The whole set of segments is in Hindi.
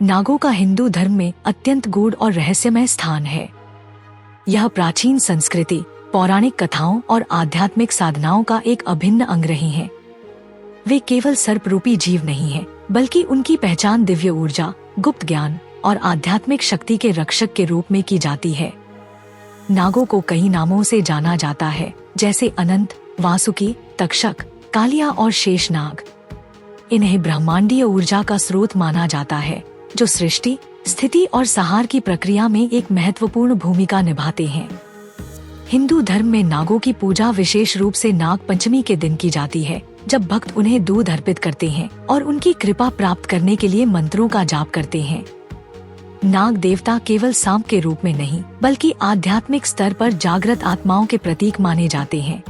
नागों का हिंदू धर्म में अत्यंत गूढ़ और रहस्यमय स्थान है। यह प्राचीन संस्कृति, पौराणिक कथाओं और आध्यात्मिक साधनाओं का एक अभिन्न अंग रही हैं। वे केवल सर्परूपी जीव नहीं हैं, बल्कि उनकी पहचान दिव्य ऊर्जा, गुप्त ज्ञान और आध्यात्मिक शक्ति के रक्षक के रूप में की जाती है। नागों को कई नामों से जाना जाता है, जैसे अनंत, वासुकी, तक्षक, कालिया और शेषनाग। इन्हें ब्रह्मांडीय ऊर्जा का स्रोत माना जाता है, जो सृष्टि, स्थिति और संहार की प्रक्रिया में एक महत्वपूर्ण भूमिका निभाते हैं। हिंदू धर्म में नागों की पूजा विशेष रूप से नाग पंचमी के दिन की जाती है, जब भक्त उन्हें दूध अर्पित करते हैं और उनकी कृपा प्राप्त करने के लिए मंत्रों का जाप करते हैं। नाग देवता केवल सांप के रूप में नहीं, बल्कि आध्यात्मिक स्तर पर जागृत आत्माओं के प्रतीक माने जाते हैं।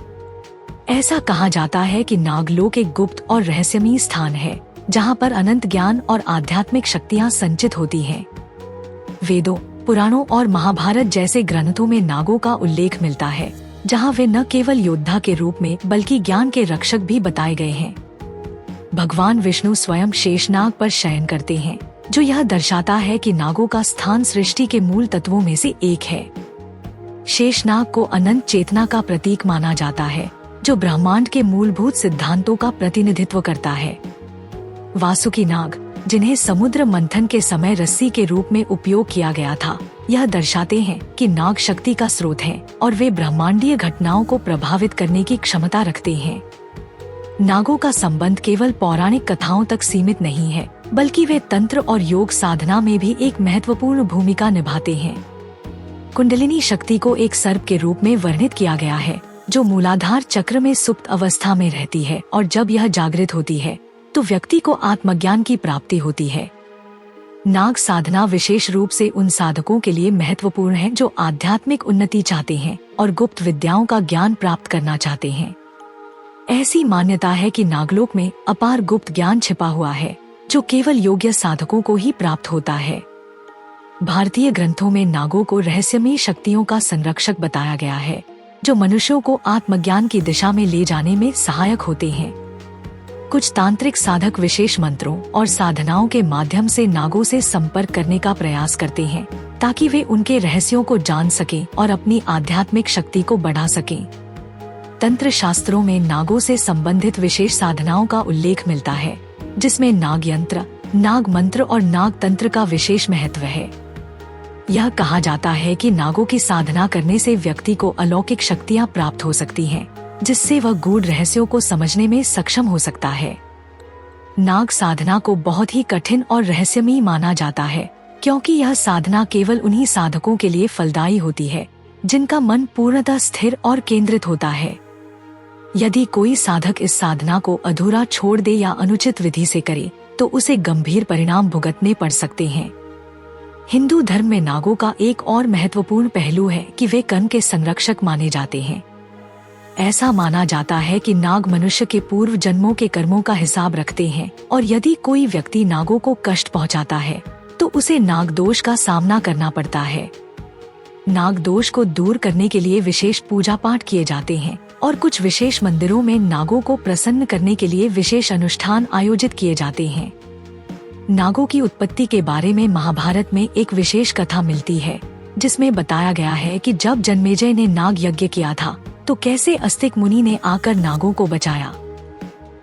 ऐसा कहा जाता है कि नागलोक एक गुप्त और रहस्यमयी स्थान है, जहां पर अनंत ज्ञान और आध्यात्मिक शक्तियां संचित होती हैं। वेदों, पुराणों और महाभारत जैसे ग्रंथों में नागों का उल्लेख मिलता है, जहां वे न केवल योद्धा के रूप में बल्कि ज्ञान के रक्षक भी बताए गए हैं। भगवान विष्णु स्वयं शेषनाग पर शयन करते हैं, जो यह दर्शाता है कि नागों का स्थान सृष्टि के मूल तत्वों में से एक है। शेषनाग को अनंत चेतना का प्रतीक माना जाता है, जो ब्रह्मांड के मूलभूत सिद्धांतों का प्रतिनिधित्व करता है। वासुकी नाग, जिन्हें समुद्र मंथन के समय रस्सी के रूप में उपयोग किया गया था, यह दर्शाते हैं कि नाग शक्ति का स्रोत हैं और वे ब्रह्मांडीय घटनाओं को प्रभावित करने की क्षमता रखते हैं। नागों का संबंध केवल पौराणिक कथाओं तक सीमित नहीं है, बल्कि वे तंत्र और योग साधना में भी एक महत्वपूर्ण भूमिका निभाते हैं। कुंडलिनी शक्ति को एक सर्प के रूप में वर्णित किया गया है, जो मूलाधार चक्र में सुप्त अवस्था में रहती है, और जब यह जागृत होती है तो व्यक्ति को आत्मज्ञान की प्राप्ति होती है। नाग साधना विशेष रूप से उन साधकों के लिए महत्वपूर्ण है जो आध्यात्मिक उन्नति चाहते हैं और गुप्त विद्याओं का ज्ञान प्राप्त करना चाहते हैं। ऐसी मान्यता है कि नागलोक में अपार गुप्त ज्ञान छिपा हुआ है, जो केवल योग्य साधकों को ही प्राप्त होता है। भारतीय ग्रंथों में नागों को रहस्यमयी शक्तियों का संरक्षक बताया गया है, जो मनुष्यों को आत्मज्ञान की दिशा में ले जाने में सहायक होते हैं। कुछ तांत्रिक साधक विशेष मंत्रों और साधनाओं के माध्यम से नागों से संपर्क करने का प्रयास करते हैं, ताकि वे उनके रहस्यों को जान सकें और अपनी आध्यात्मिक शक्ति को बढ़ा सकें। तंत्र शास्त्रों में नागों से संबंधित विशेष साधनाओं का उल्लेख मिलता है, जिसमें नाग यंत्र, नाग मंत्र और नाग तंत्र का विशेष महत्व है। यह कहा जाता है कि नागों की साधना करने से व्यक्ति को अलौकिक शक्तियां प्राप्त हो सकती हैं, जिससे वह गूढ़ रहस्यों को समझने में सक्षम हो सकता है। नाग साधना को बहुत ही कठिन और रहस्यमयी माना जाता है, क्योंकि यह साधना केवल उन्हीं साधकों के लिए फलदायी होती है जिनका मन पूर्णतः स्थिर और केंद्रित होता है। यदि कोई साधक इस साधना को अधूरा छोड़ दे या अनुचित विधि से करे, तो उसे गंभीर परिणाम भुगतने पड़ सकते हैं। हिंदू धर्म में नागों का एक और महत्वपूर्ण पहलू है कि वे कर्म के संरक्षक माने जाते हैं। ऐसा माना जाता है कि नाग मनुष्य के पूर्व जन्मों के कर्मों का हिसाब रखते हैं, और यदि कोई व्यक्ति नागों को कष्ट पहुंचाता है तो उसे नाग दोष का सामना करना पड़ता है। नाग दोष को दूर करने के लिए विशेष पूजा पाठ किए जाते हैं, और कुछ विशेष मंदिरों में नागों को प्रसन्न करने के लिए विशेष अनुष्ठान आयोजित किए जाते हैं। नागों की उत्पत्ति के बारे में महाभारत में एक विशेष कथा मिलती है, जिसमें बताया गया है कि जब जन्मेजय ने नाग यज्ञ किया था, तो कैसे अस्तिक मुनि ने आकर नागों को बचाया।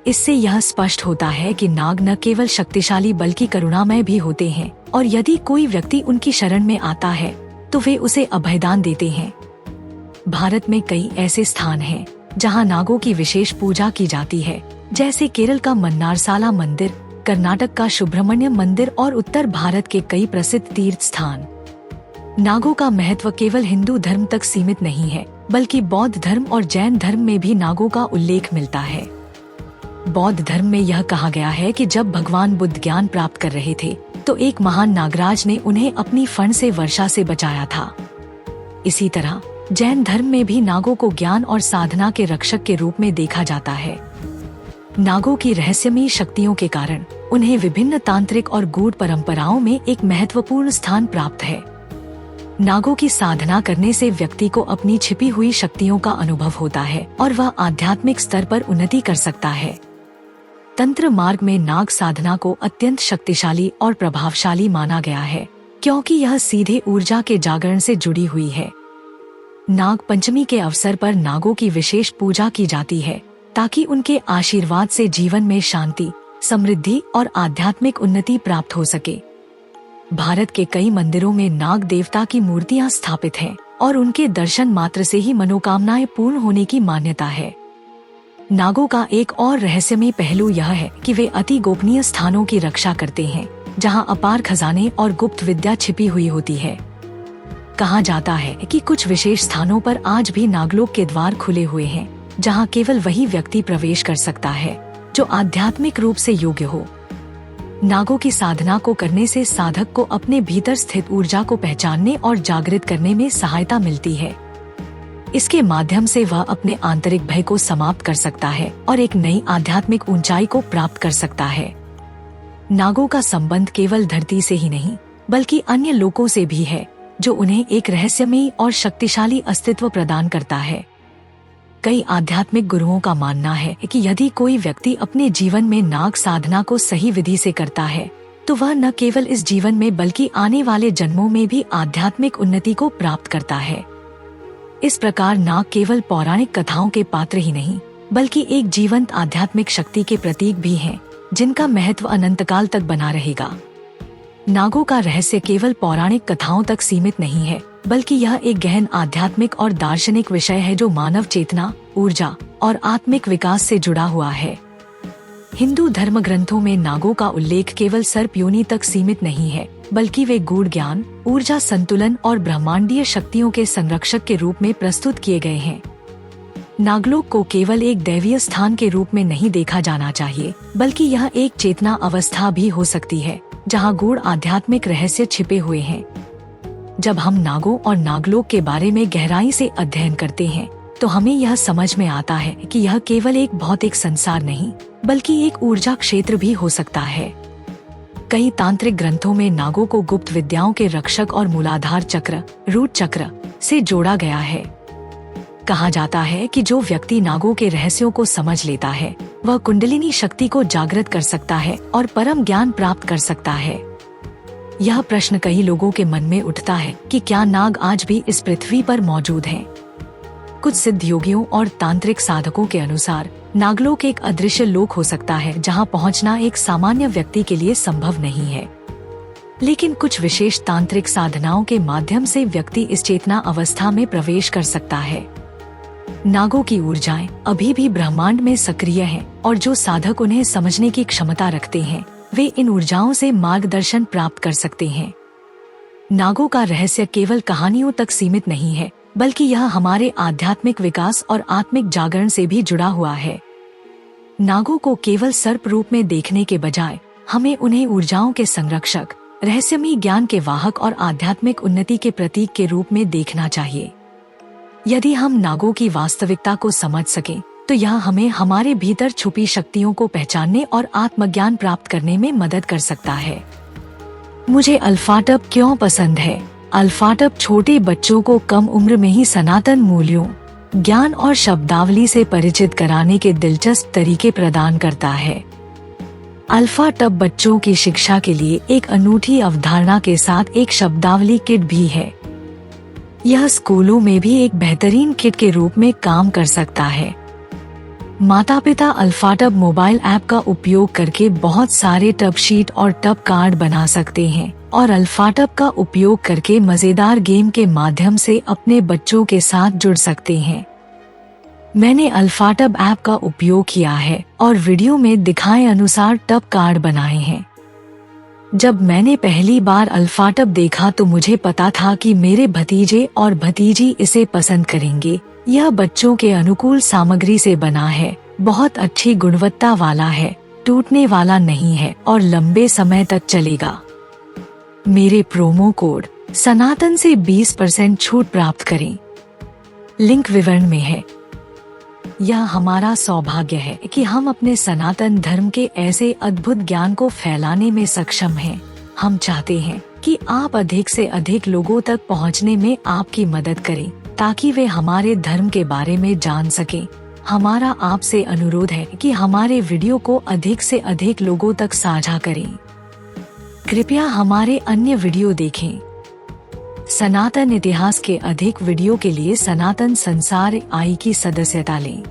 इससे यह स्पष्ट होता है कि नाग न केवल शक्तिशाली बल्कि करुणामय भी होते हैं, और यदि कोई व्यक्ति उनकी शरण में आता है तो वे उसे अभयदान देते हैं। भारत में कई ऐसे स्थान हैं जहां नागों की विशेष पूजा की जाती है, जैसे केरल का मन्नारसाला मंदिर, कर्नाटक का सुब्रमण्यम मंदिर और उत्तर भारत के कई प्रसिद्ध तीर्थ स्थान। नागों का महत्व केवल हिंदू धर्म तक सीमित नहीं है, बल्कि बौद्ध धर्म और जैन धर्म में भी नागों का उल्लेख मिलता है। बौद्ध धर्म में यह कहा गया है कि जब भगवान बुद्ध ज्ञान प्राप्त कर रहे थे, तो एक महान नागराज ने उन्हें अपनी फण से वर्षा से बचाया था। इसी तरह जैन धर्म में भी नागों को ज्ञान और साधना के रक्षक के रूप में देखा जाता है। नागों की रहस्यमयी शक्तियों के कारण उन्हें विभिन्न तांत्रिक और गूढ़ परंपराओं में एक महत्वपूर्ण स्थान प्राप्त है। नागों की साधना करने से व्यक्ति को अपनी छिपी हुई शक्तियों का अनुभव होता है और वह आध्यात्मिक स्तर पर उन्नति कर सकता है। तंत्र मार्ग में नाग साधना को अत्यंत शक्तिशाली और प्रभावशाली माना गया है, क्योंकि यह सीधे ऊर्जा के जागरण से जुड़ी हुई है। नाग पंचमी के अवसर पर नागों की विशेष पूजा की जाती है, ताकि उनके आशीर्वाद से जीवन में शांति, समृद्धि और आध्यात्मिक उन्नति प्राप्त हो सके। भारत के कई मंदिरों में नाग देवता की मूर्तियां स्थापित हैं और उनके दर्शन मात्र से ही मनोकामनाएं पूर्ण होने की मान्यता है। नागों का एक और रहस्यमय पहलू यह है कि वे अति गोपनीय स्थानों की रक्षा करते हैं, जहां अपार खजाने और गुप्त विद्या छिपी हुई होती है। कहा जाता है कि कुछ विशेष स्थानों पर आज भी नागलोक के द्वार खुले हुए हैं, जहां केवल वही व्यक्ति प्रवेश कर सकता है जो आध्यात्मिक रूप से योग्य हो। नागों की साधना को करने से साधक को अपने भीतर स्थित ऊर्जा को पहचानने और जागृत करने में सहायता मिलती है। इसके माध्यम से वह अपने आंतरिक भय को समाप्त कर सकता है और एक नई आध्यात्मिक ऊंचाई को प्राप्त कर सकता है। नागों का संबंध केवल धरती से ही नहीं, बल्कि अन्य लोकों से भी है, जो उन्हें एक रहस्यमयी और शक्तिशाली अस्तित्व प्रदान करता है। कई आध्यात्मिक गुरुओं का मानना है कि यदि कोई व्यक्ति अपने जीवन में नाग साधना को सही विधि से करता है, तो वह न केवल इस जीवन में बल्कि आने वाले जन्मों में भी आध्यात्मिक उन्नति को प्राप्त करता है। इस प्रकार नाग केवल पौराणिक कथाओं के पात्र ही नहीं, बल्कि एक जीवंत आध्यात्मिक शक्ति के प्रतीक भी हैं, जिनका महत्व अनंतकाल तक बना रहेगा। नागों का रहस्य केवल पौराणिक कथाओं तक सीमित नहीं है, बल्कि यह एक गहन आध्यात्मिक और दार्शनिक विषय है जो मानव चेतना, ऊर्जा और आत्मिक विकास से जुड़ा हुआ है। हिंदू धर्म ग्रंथों में नागों का उल्लेख केवल सर्प योनि तक सीमित नहीं है, बल्कि वे गूढ़ ज्ञान, ऊर्जा संतुलन और ब्रह्मांडीय शक्तियों के संरक्षक के रूप में प्रस्तुत किए गए हैं। नागलोक को केवल एक दैवीय स्थान के रूप में नहीं देखा जाना चाहिए, बल्कि यह एक चेतना अवस्था भी हो सकती है, जहां गूढ़ आध्यात्मिक रहस्य छिपे हुए हैं। जब हम नागों और नागलोक के बारे में गहराई से अध्ययन करते हैं, तो हमें यह समझ में आता है कि यह केवल एक भौतिक संसार नहीं, बल्कि एक ऊर्जा क्षेत्र भी हो सकता है। कई तांत्रिक ग्रंथों में नागों को गुप्त विद्याओं के रक्षक और मूलाधार चक्र, रूट चक्र से जोड़ा गया है। कहा जाता है कि जो व्यक्ति नागों के रहस्यों को समझ लेता है, वह कुंडलिनी शक्ति को जागृत कर सकता है और परम ज्ञान प्राप्त कर सकता है। यह प्रश्न कई लोगों के मन में उठता है कि क्या नाग आज भी इस पृथ्वी पर मौजूद हैं? कुछ सिद्ध योगियों और तांत्रिक साधकों के अनुसार नागलोक एक अदृश्य लोक हो सकता है, जहां पहुंचना एक सामान्य व्यक्ति के लिए संभव नहीं है। लेकिन कुछ विशेष तांत्रिक साधनाओं के माध्यम से व्यक्ति इस चेतना अवस्था में प्रवेश कर सकता है। नागों की ऊर्जाएं अभी भी ब्रह्मांड में सक्रिय हैं, और जो साधक उन्हें समझने की क्षमता रखते हैं, वे इन ऊर्जाओं से मार्गदर्शन प्राप्त कर सकते हैं। नागों का रहस्य केवल कहानियों तक सीमित नहीं है, बल्कि यह हमारे आध्यात्मिक विकास और आत्मिक जागरण से भी जुड़ा हुआ है। नागों को केवल सर्प रूप में देखने के बजाय हमें उन्हें ऊर्जाओं के संरक्षक, रहस्यमयी ज्ञान के वाहक और आध्यात्मिक उन्नति के प्रतीक के रूप में देखना चाहिए। यदि हम नागों की वास्तविकता को समझ सकें, तो यह हमें हमारे भीतर छुपी शक्तियों को पहचानने और आत्मज्ञान प्राप्त करने में मदद कर सकता है। मुझे अल्फाटब क्यों पसंद है? अल्फाटब छोटे बच्चों को कम उम्र में ही सनातन मूल्यों, ज्ञान और शब्दावली से परिचित कराने के दिलचस्प तरीके प्रदान करता है। अल्फाटब बच्चों की शिक्षा के लिए एक अनूठी अवधारणा के साथ एक शब्दावली किट भी है। यह स्कूलों में भी एक बेहतरीन किट के रूप में काम कर सकता है। माता पिता अल्फाटब मोबाइल ऐप का उपयोग करके बहुत सारे टब शीट और टब कार्ड बना सकते हैं और अल्फाटब का उपयोग करके मजेदार गेम के माध्यम से अपने बच्चों के साथ जुड़ सकते हैं। मैंने अल्फाटब ऐप का उपयोग किया है और वीडियो में दिखाए अनुसार टब कार्ड बनाए हैं। जब मैंने पहली बार अल्फाटब देखा तो मुझे पता था कि मेरे भतीजे और भतीजी इसे पसंद करेंगे। यह बच्चों के अनुकूल सामग्री से बना है, बहुत अच्छी गुणवत्ता वाला है, टूटने वाला नहीं है और लंबे समय तक चलेगा। मेरे प्रोमो कोड सनातन से 20% छूट प्राप्त करें। लिंक विवरण में है। यह हमारा सौभाग्य है कि हम अपने सनातन धर्म के ऐसे अद्भुत ज्ञान को फैलाने में सक्षम हैं। हम चाहते हैं कि आप अधिक से अधिक लोगों तक पहुंचने में आपकी मदद करें, ताकि वे हमारे धर्म के बारे में जान सकें, हमारा आपसे अनुरोध है कि हमारे वीडियो को अधिक से अधिक लोगों तक साझा करें। कृपया हमारे अन्य वीडियो देखें। सनातन इतिहास के अधिक वीडियो के लिए सनातन संसार आई की सदस्यता लें।